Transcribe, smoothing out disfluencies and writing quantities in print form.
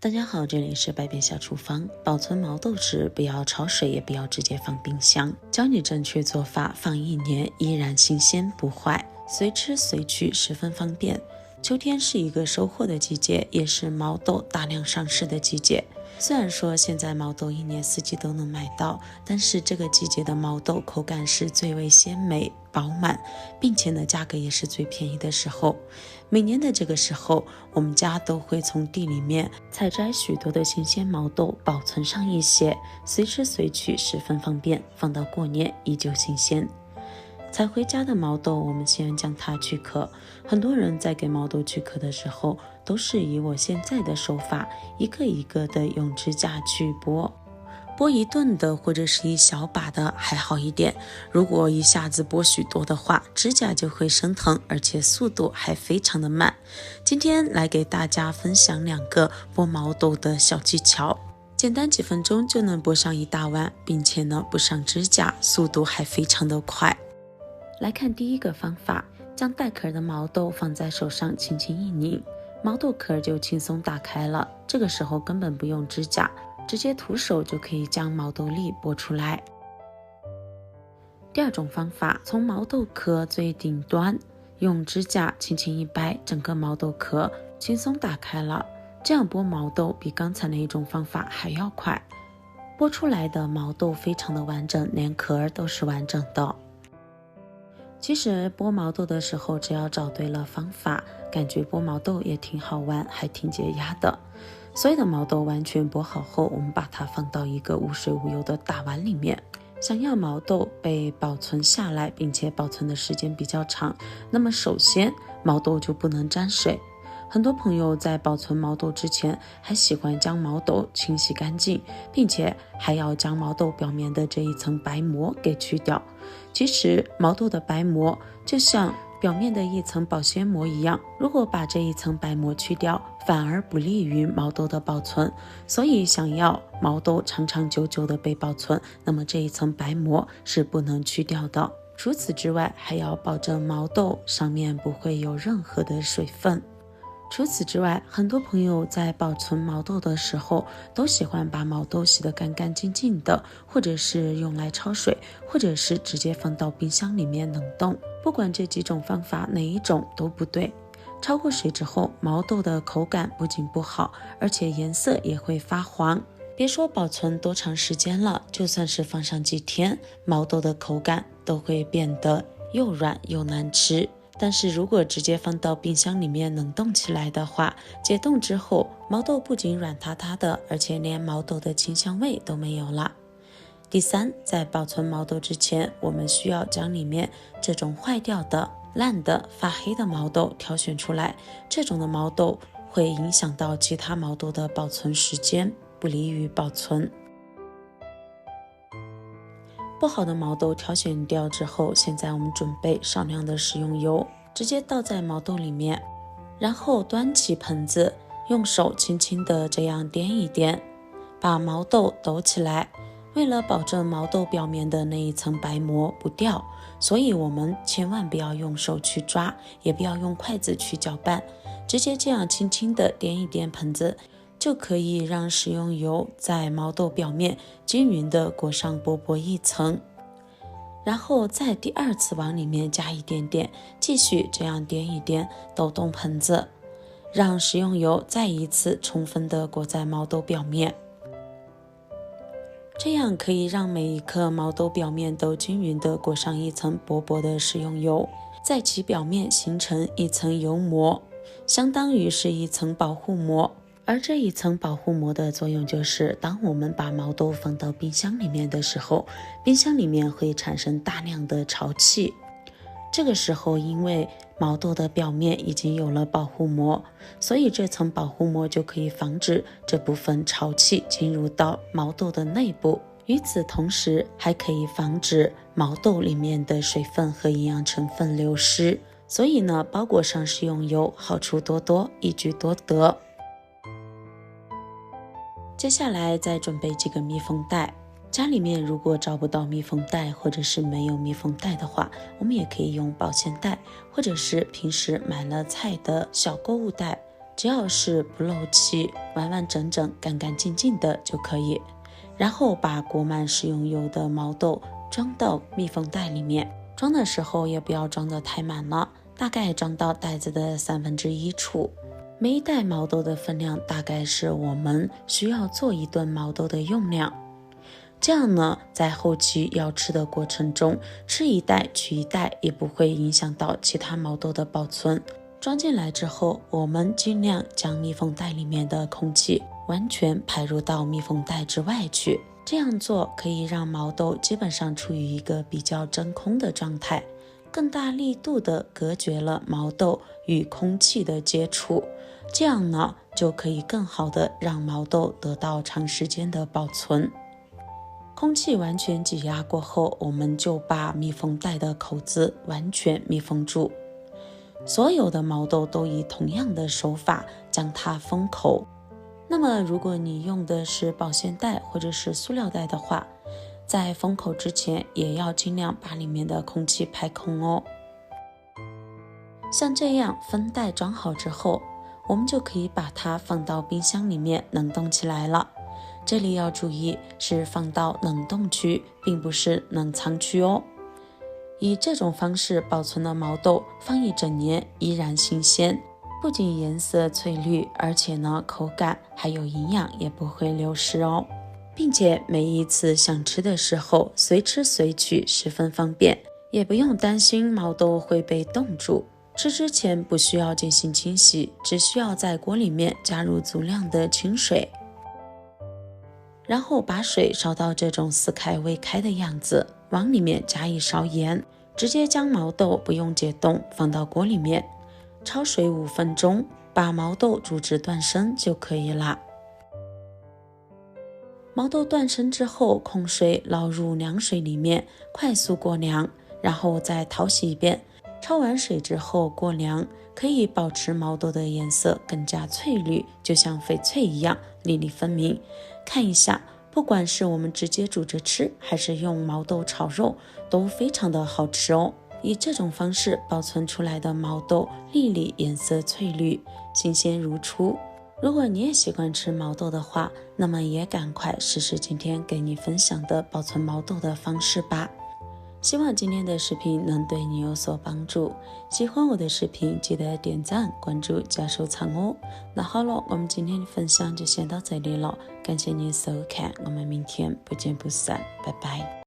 大家好，这里是百变小厨房。保存毛豆时，不要焯水，也不要直接放冰箱。教你正确做法，放1年依然新鲜不坏，随吃随取，十分方便。秋天是一个收获的季节，也是毛豆大量上市的季节。虽然说现在毛豆1年4季都能买到，但是这个季节的毛豆口感是最为鲜美饱满，并且呢价格也是最便宜的时候。每年的这个时候，我们家都会从地里面采摘许多的新鲜毛豆，保存上一些，随吃随取，十分方便，放到过年依旧新鲜。采回家的毛豆，我们先将它去壳。很多人在给毛豆去壳的时候，都是以我现在的手法，一个一个的用指甲去剥。剥一顿的或者是一小把的还好一点，如果一下子剥许多的话，指甲就会生疼，而且速度还非常的慢。今天来给大家分享2个剥毛豆的小技巧，简单几分钟就能剥上一大碗，并且呢不伤指甲，速度还非常的快。来看第一个方法，将带壳的毛豆放在手上轻轻一拧，毛豆壳就轻松打开了。这个时候根本不用指甲，直接徒手就可以将毛豆粒剥出来。第二种方法，从毛豆壳最顶端用指甲轻轻一掰，整个毛豆壳轻松打开了。这样剥毛豆比刚才那一种方法还要快，剥出来的毛豆非常的完整，连壳都是完整的。其实剥毛豆的时候，只要找对了方法，感觉剥毛豆也挺好玩，还挺解压的。所有的毛豆完全剥好后，我们把它放到一个无水无油的大碗里面。想要毛豆被保存下来，并且保存的时间比较长，那么首先毛豆就不能沾水。很多朋友在保存毛豆之前，还喜欢将毛豆清洗干净，并且还要将毛豆表面的这一层白膜给去掉。其实毛豆的白膜就像表面的一层保鲜膜一样，如果把这一层白膜去掉，反而不利于毛豆的保存。所以想要毛豆长长久久的被保存，那么这一层白膜是不能去掉的。除此之外，还要保证毛豆上面不会有任何的水分。除此之外，很多朋友在保存毛豆的时候，都喜欢把毛豆洗得干干净净的，或者是用来焯水，或者是直接放到冰箱里面冷冻。不管这几种方法哪一种都不对，焯过水之后，毛豆的口感不仅不好，而且颜色也会发黄。别说保存多长时间了，就算是放上几天，毛豆的口感都会变得又软又难吃。但是如果直接放到冰箱里面冷冻起来的话，解冻之后，毛豆不仅软塌塌的，而且连毛豆的清香味都没有了。第三，在保存毛豆之前，我们需要将里面这种坏掉的、烂的、发黑的毛豆挑选出来。这种的毛豆会影响到其他毛豆的保存时间，不利于保存。剥好的毛豆挑选掉之后，现在我们准备少量的食用油，直接倒在毛豆里面，然后端起盆子，用手轻轻的这样掂一掂，把毛豆抖起来。为了保证毛豆表面的那一层白膜不掉，所以我们千万不要用手去抓，也不要用筷子去搅拌，直接这样轻轻的掂一掂盆子，就可以让食用油在毛豆表面均匀的裹上薄薄一层，然后再第2次往里面加一点点，继续这样掂一掂，抖动盆子，让食用油再一次充分的裹在毛豆表面。这样可以让每一颗毛豆表面都均匀的裹上一层薄薄的食用油，在其表面形成一层油膜，相当于是一层保护膜。而这一层保护膜的作用就是，当我们把毛豆放到冰箱里面的时候，冰箱里面会产生大量的潮气。这个时候因为毛豆的表面已经有了保护膜，所以这层保护膜就可以防止这部分潮气进入到毛豆的内部。与此同时，还可以防止毛豆里面的水分和营养成分流失。所以呢，包裹上食用油，好处多多，一举多得。接下来再准备几个密封袋。家里面如果找不到密封袋，或者是没有密封袋的话，我们也可以用保鲜袋，或者是平时买了菜的小购物袋，只要是不漏气，完完整整、干干净净的就可以。然后把裹满食用油的毛豆装到密封袋里面，装的时候也不要装得太满了，大概装到袋子的1/3处。每一袋毛豆的分量大概是我们需要做1顿毛豆的用量。这样呢，在后期要吃的过程中，吃1袋取1袋也不会影响到其他毛豆的保存。装进来之后，我们尽量将密封袋里面的空气完全排入到密封袋之外去。这样做可以让毛豆基本上处于一个比较真空的状态，更大力度的隔绝了毛豆与空气的接触。这样呢，就可以更好的让毛豆得到长时间的保存。空气完全挤压过后，我们就把密封袋的口子完全密封住。所有的毛豆都以同样的手法将它封口。那么如果你用的是保鲜袋或者是塑料袋的话，在封口之前也要尽量把里面的空气排空哦。像这样封袋装好之后，我们就可以把它放到冰箱里面冷冻起来了。这里要注意，是放到冷冻区，并不是冷藏区哦。以这种方式保存的毛豆放1整年依然新鲜，不仅颜色翠绿，而且呢口感还有营养也不会流失哦，并且每一次想吃的时候随吃随取，十分方便，也不用担心毛豆会被冻住。吃之前不需要进行清洗，只需要在锅里面加入足量的清水，然后把水烧到这种似开未开的样子，往里面加1勺盐，直接将毛豆不用解冻放到锅里面，焯水5分钟，把毛豆煮至断生就可以啦。毛豆断生之后，控水捞入凉水里面，快速过凉，然后再淘洗一遍。焯完水之后过凉，可以保持毛豆的颜色更加翠绿，就像翡翠一样粒粒分明。看一下，不管是我们直接煮着吃，还是用毛豆炒肉，都非常的好吃哦。以这种方式保存出来的毛豆粒粒颜色翠绿，新鲜如初。如果你也喜欢吃毛豆的话，那么也赶快试试今天给你分享的保存毛豆的方式吧。希望今天的视频能对你有所帮助。喜欢我的视频，记得点赞、关注加收藏哦。那好了，我们今天的分享就先到这里了，感谢您收看，我们明天不见不散，拜拜。